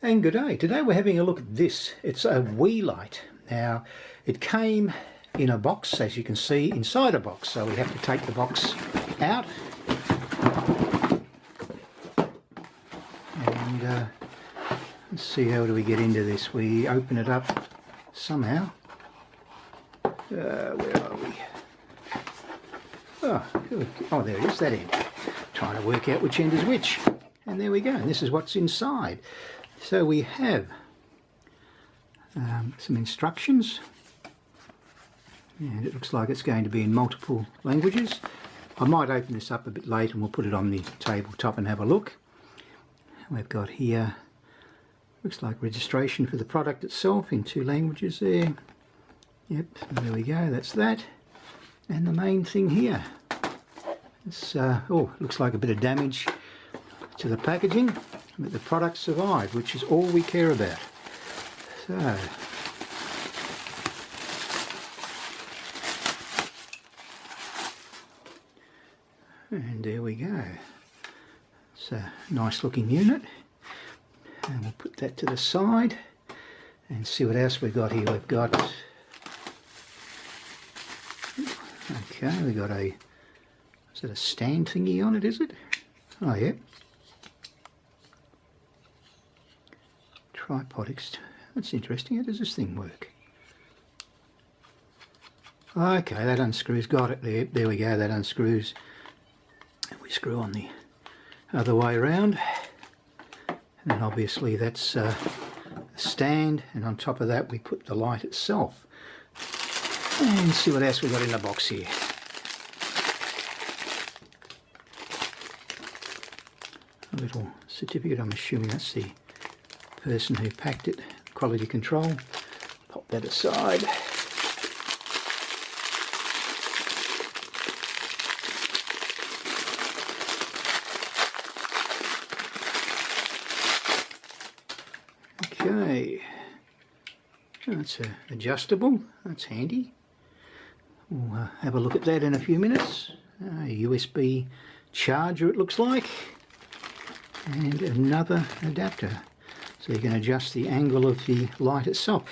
And good day. Today we're having a look at this. It's a WeeyLite. Now, it came in a box, as you can see, inside a box. So we have to take the box out. And let's see, how do we get into this? We open it up somehow. Where are we? Oh, good. Oh, there it is, that end. Trying to work out which end is which. And there we go. And this is what's inside. So we have some instructions, and it looks like it's going to be in multiple languages. I might open this up a bit later and we'll put it on the tabletop and have a look. We've got here, looks like registration for the product itself in 2 languages there. Yep, there we go, that's that. And the main thing here, it's, oh, looks like a bit of damage to the packaging, but the product survived, which is all we care about. So, and there we go. It's a nice looking unit, and we'll put that to the side and see what else we've got here. We've got, okay, we've got a, is it a stand thingy on it, is it? Oh yeah. Tripod, that's interesting. How does this thing work? Okay, that unscrews, got it, there we go, that unscrews. And we screw on the other way around. And then obviously that's a stand, and on top of that we put the light itself. And see what else we got in the box here. A little certificate, I'm assuming that's the person who packed it, quality control. Pop that aside. Okay, that's adjustable, that's handy. We'll have a look at that in a few minutes. A USB charger, it looks like, and another adapter. So you can adjust the angle of the light itself.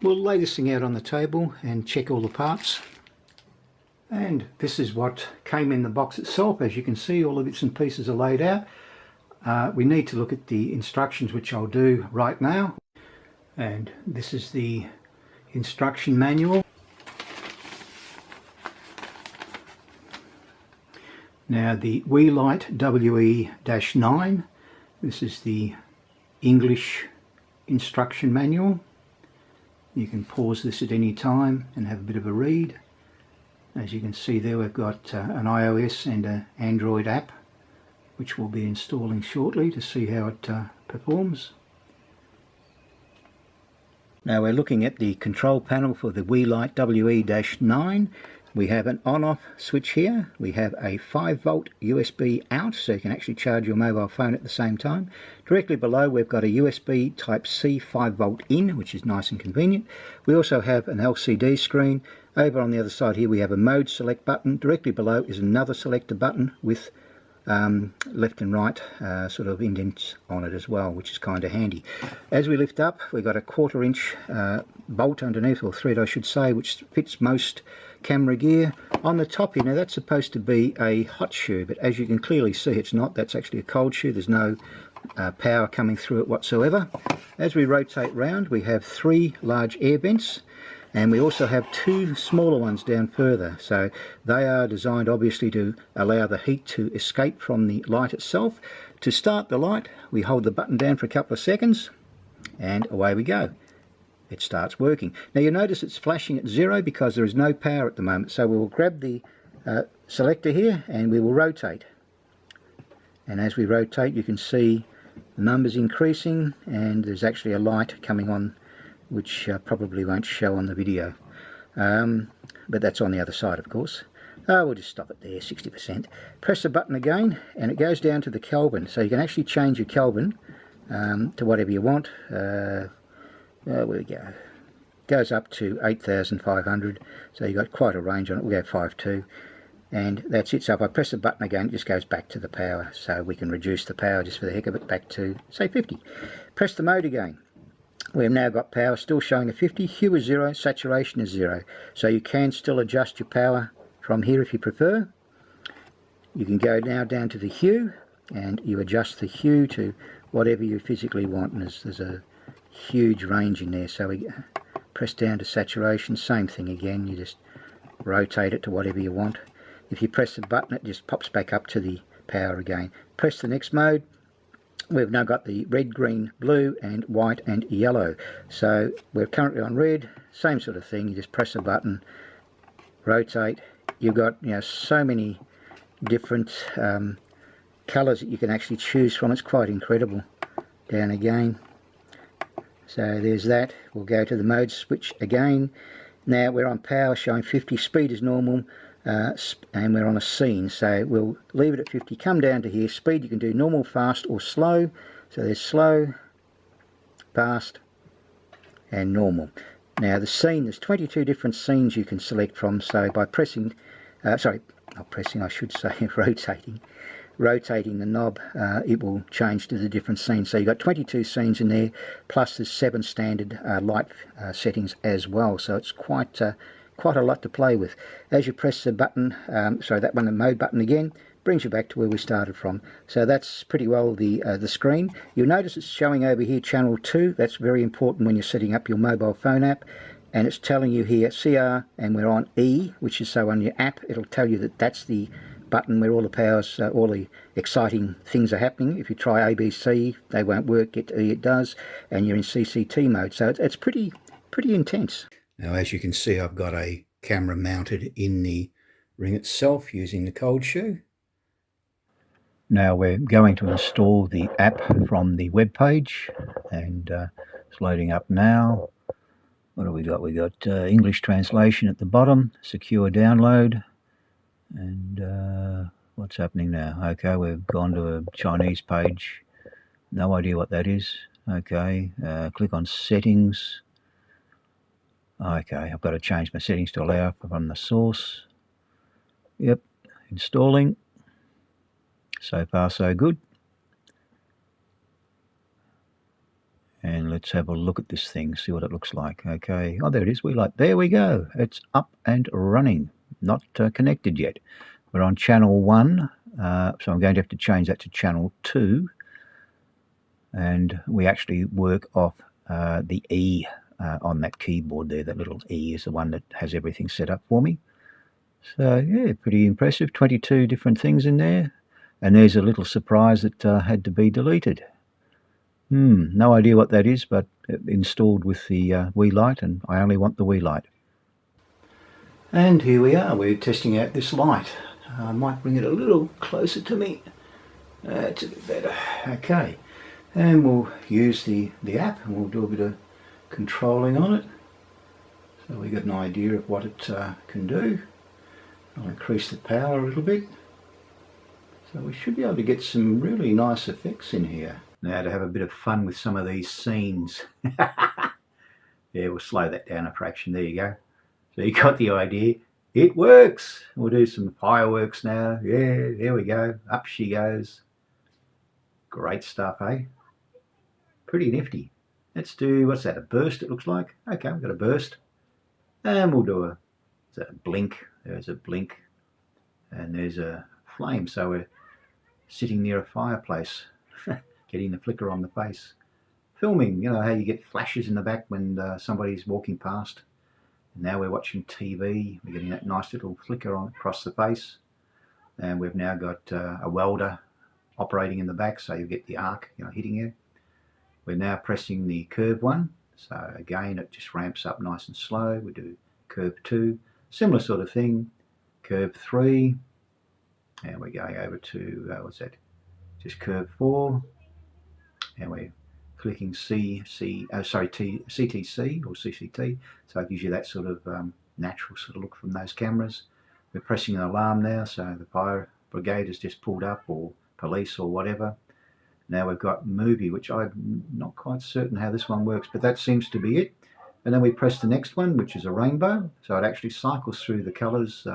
We'll lay this thing out on the table and check all the parts. And this is what came in the box itself. As you can see, all the bits and pieces are laid out. We need to look at the instructions, which I'll do right now. And this is the instruction manual. Now the WeeyLite WE-9, this is the English instruction manual. You can pause this at any time and have a bit of a read. As you can see there, we've got an iOS and an Android app, which we'll be installing shortly to see how it performs. Now we're looking at the control panel for the WeeyLite WE-9. We have an on-off switch here. We have a 5-volt USB out, so you can actually charge your mobile phone at the same time. Directly below we've got a USB Type-C 5-volt in, which is nice and convenient. We also have an LCD screen. Over on the other side here we have a mode select button. Directly below is another selector button with left and right sort of indents on it as well, which is kind of handy. As we lift up, we've got a 1/4 inch bolt underneath, or thread I should say, which fits most camera gear. On the top here, now that's supposed to be a hot shoe, but as you can clearly see it's not. That's actually a cold shoe. There's no power coming through it whatsoever. As we rotate round, we have 3 large air vents, and we also have 2 smaller ones down further. So they are designed obviously to allow the heat to escape from the light itself. To start the light, we hold the button down for a couple of seconds and away we go. It starts working. Now you'll notice it's flashing at 0 because there is no power at the moment. So we will grab the selector here and we will rotate. And as we rotate, you can see the numbers increasing, and there's actually a light coming on, which probably won't show on the video, but that's on the other side, of course. We'll just stop it there, 60%. Press the button again and it goes down to the Kelvin, so you can actually change your Kelvin to whatever you want. There we go. Goes up to 8,500, so you've got quite a range on it. We'll go 5.2, and that's it. So if I press the button again, it just goes back to the power. So we can reduce the power just for the heck of it back to, say, 50. Press the mode again. We've now got power still showing a 50. Hue is 0, saturation is 0. So you can still adjust your power from here if you prefer. You can go now down to the hue, and you adjust the hue to whatever you physically want, and there's a huge range in there. So we press down to saturation, same thing again, you just rotate it to whatever you want. If you press the button, it just pops back up to the power again. Press the next mode. We've now got the red, green, blue and white and yellow. So we're currently on red, same sort of thing, you just press a button, rotate. You've got, you know, so many different colours that you can actually choose from. It's quite incredible. Down again. So there's that. We'll go to the mode switch again. Now we're on power showing 50, speed is normal, and we're on a scene, so we'll leave it at 50. Come down to here, speed you can do normal, fast or slow. So there's slow, fast and normal. Now the scene, there's 22 different scenes you can select from, so by pressing, sorry, not pressing, I should say rotating the knob, it will change to the different scenes. So you've got 22 scenes in there, plus there's 7 standard light settings as well. So it's quite a lot to play with. As you press the button, sorry, that one, the mode button again, brings you back to where we started from. So that's pretty well the screen. You'll notice it's showing over here channel 2. That's very important when you're setting up your mobile phone app. And it's telling you here CR, and we're on E, which is so on your app, it'll tell you that that's the button where all the powers, all the exciting things are happening. If you try ABC, they won't work. Get to E, it does, and you're in CCT mode. So it's pretty intense. Now, as you can see, I've got a camera mounted in the ring itself using the cold shoe. Now we're going to install the app from the web page, and it's loading up now. What do we got? We got English translation at the bottom, secure download. And what's happening now? Okay, we've gone to a Chinese page. No idea what that is. Okay, click on settings. Okay, I've got to change my settings to allow from the source. Yep, installing. So far so good. And let's have a look at this thing, see what it looks like. Okay, oh, there it is. There we go. It's up and running. Not connected yet. We're on channel 1, so I'm going to have to change that to channel 2, and we actually work off the E on that keyboard there. That little E is the one that has everything set up for me. So yeah, pretty impressive. 22 different things in there, and there's a little surprise that had to be deleted. No idea what that is, but installed with the WeeyLite, and I only want the WeeyLite. And here we are, we're testing out this light. I might bring it a little closer to me. That's a bit better. Okay, and we'll use the app, and we'll do a bit of controlling on it. So we got an idea of what it can do. I'll increase the power a little bit. So we should be able to get some really nice effects in here. Now to have a bit of fun with some of these scenes. Yeah, we'll slow that down a fraction. There you go. So you got the idea. It works. We'll do some fireworks now. Yeah, there we go. Up she goes. Great stuff, eh? Pretty nifty. Let's do, what's that, a burst it looks like? Okay, we've got a burst. And we'll do a blink. There's a blink. And there's a flame. So we're sitting near a fireplace, getting the flicker on the face. Filming, you know how you get flashes in the back when somebody's walking past. Now we're watching TV, we're getting that nice little flicker on across the face, and we've now got a welder operating in the back, so you get the arc, you know, hitting you. We're now pressing the curve one, so again it just ramps up nice and slow. We do curve 2, similar sort of thing, curve 3, and we're going over to what's that? Just curve 4, and we're clicking CTC or CCT, so it gives you that sort of natural sort of look from those cameras. We're pressing an alarm now, so the fire brigade has just pulled up, or police or whatever. Now we've got movie, which I'm not quite certain how this one works, but that seems to be it. And then we press the next one, which is a rainbow, so it actually cycles through the colours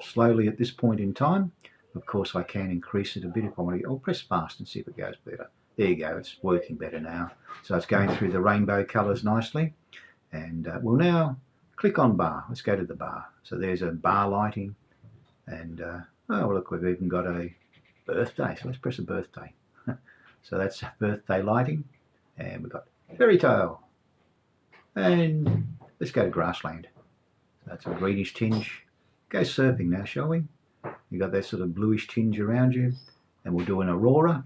slowly at this point in time. Of course, I can increase it a bit if I want to. I'll press fast and see if it goes better. There you go, it's working better now. So it's going through the rainbow colours nicely. And we'll now click on bar. Let's go to the bar. So there's a bar lighting. And, oh, look, we've even got a birthday. So let's press a birthday. So that's birthday lighting. And we've got fairy tale. And let's go to grassland. So that's a greenish tinge. Go surfing now, shall we? You've got that sort of bluish tinge around you. And we'll do an aurora.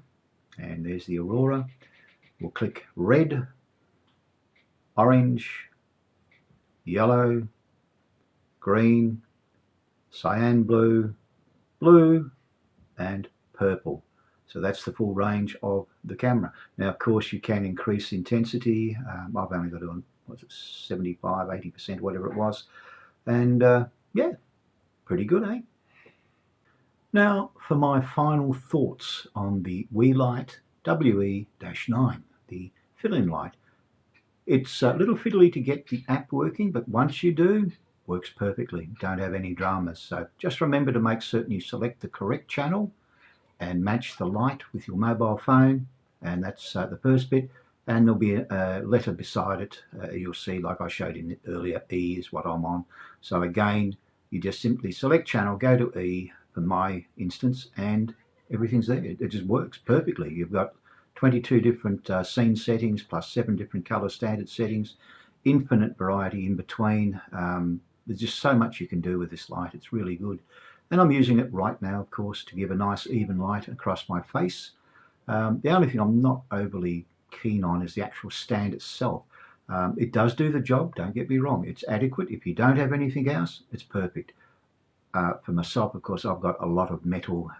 And there's the aurora. We'll click red, orange, yellow, green, cyan blue, blue, and purple. So that's the full range of the camera. Now, of course, you can increase intensity. I've only got it on, what's it, 75, 80%, whatever it was. And yeah, pretty good, eh? Now, for my final thoughts on the WeeyLite WE-9, the fiddling light. It's a little fiddly to get the app working, but once you do, works perfectly. Don't have any dramas. So just remember to make certain you select the correct channel and match the light with your mobile phone. And that's the first bit. And there'll be a letter beside it. You'll see, like I showed in earlier, E is what I'm on. So again, you just simply select channel, go to E for my instance, and everything's there. It just works perfectly. You've got 22 different scene settings plus 7 different color standard settings, infinite variety in between. There's just so much you can do with this light. It's really good. And I'm using it right now, of course, to give a nice even light across my face. The only thing I'm not overly keen on is the actual stand itself. It does do the job, don't get me wrong. It's adequate. If you don't have anything else, it's perfect. For myself, of course, I've got a lot of metal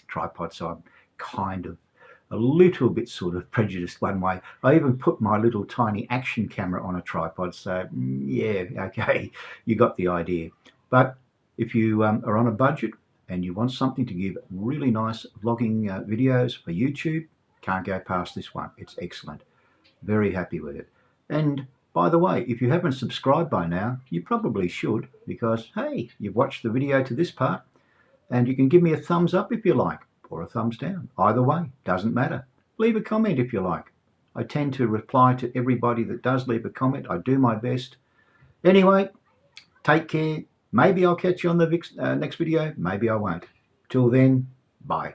tripods, so I'm kind of a little bit sort of prejudiced one way. I even put my little tiny action camera on a tripod, so yeah, okay, you got the idea. But if you are on a budget and you want something to give really nice vlogging videos for YouTube, can't go past this one. It's excellent. Very happy with it. And by the way, if you haven't subscribed by now, you probably should, because, hey, you've watched the video to this part, and you can give me a thumbs up if you like, or a thumbs down. Either way, doesn't matter. Leave a comment if you like. I tend to reply to everybody that does leave a comment. I do my best. Anyway, take care. Maybe I'll catch you on the next video. Maybe I won't. Till then, bye.